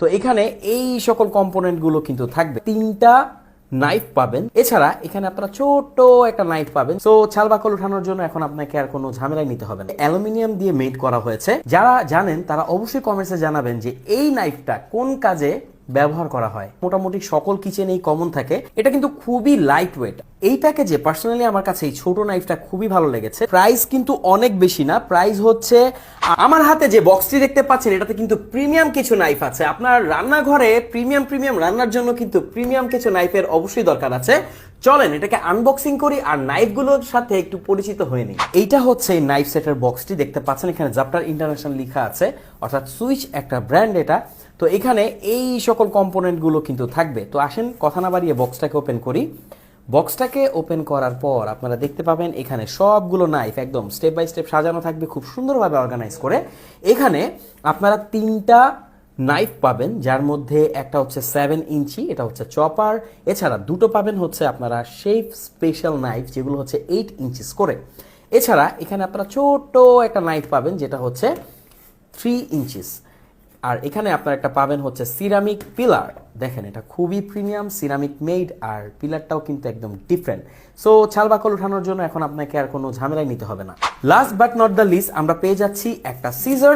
তো এখানে এই সকল কম্পোনেন্ট গুলো কিন্তু থাকবে। তিনটা নাইফ পাবেন, এছাড়া এখানে আপনারা ছোট একটা নাইফ পাবেন। সো ছাল বাকল ওঠানোর জন্য এখন আপনাকে আর কোনো ঝামেলাই নিতে হবে না। অ্যালুমিনিয়াম দিয়ে মেড করা হয়েছে। যারা জানেন তারা অবশ্যই কমেন্টসে জানাবেন যে এই নাইফটা কোন কাজে ব্যবহার করা হয়। মোটামুটি সকল কিচেনেই কমন থাকে। এটা কিন্তু খুবই লাইট ওয়েট। এই প্যাকেজে পার্সোনালি আমার কাছে এই ছোট নাইফটা খুবই ভালো লেগেছে। প্রাইস কিন্তু অনেক বেশি না, প্রাইস হচ্ছে আমার হাতে যে বক্সটি দেখতে পাচ্ছেন এটাতে কিন্তু প্রিমিয়াম কিছু নাইফ আছে। আপনার রান্নাঘরে প্রিমিয়াম রান্নার জন্য কিন্তু প্রিমিয়াম কিছু নাইফের অবশ্যই দরকার আছে। চলেন এটাকে আনবক্সিং করি আর নাইফগুলোর সাথে একটু পরিচিত হয়ে নিই। এইটা হচ্ছে এই নাইফ সেটের বক্সটি দেখতে পাচ্ছেন, এখানে জাপ্টার ইন্টারন্যাশনাল লেখা আছে, অর্থাৎ সুইচ একটা ব্র্যান্ড এটা। তো এখানে এই সকল কম্পোনেন্টগুলো কিন্তু থাকবে। তো আসেন কথা না বাড়িয়ে বক্সটাকে ওপেন করি। বক্সটাকে ওপেন করার পর আপনারা দেখতে পাবেন এখানে সবগুলো নাইফ একদম স্টেপ বাই স্টেপ সাজানো থাকবে, খুব সুন্দরভাবে অর্গানাইজ করে। এখানে আপনারা তিনটা নাইফ পাবেন, যার মধ্যে একটা হচ্ছে 7 ইঞ্চি, এটা হচ্ছে চপার। এছাড়া দুটো পাবেন হচ্ছে আপনারা শেফ স্পেশাল নাইফ, যেগুলো হচ্ছে 8 ইঞ্চিস করে। এছাড়া এখানে আপনারা ছোট একটা নাইফ পাবেন যেটা হচ্ছে 3 ইঞ্চিস। আর এখানে আপনারা একটা পাবেন হচ্ছে সিরামিক পিলার। দেখেন এটা খুবই প্রিমিয়াম সিরামিক মেড, আর পিলারটাও কিন্তু একদম ডিফারেন্ট। সো ছাল বাকল ওঠানোর জন্য এখন আপনাকে আর কোনো ঝামেলাই নিতে হবে না। Last but not the least, আমরা পেয়ে যাচ্ছি একটা সিজার।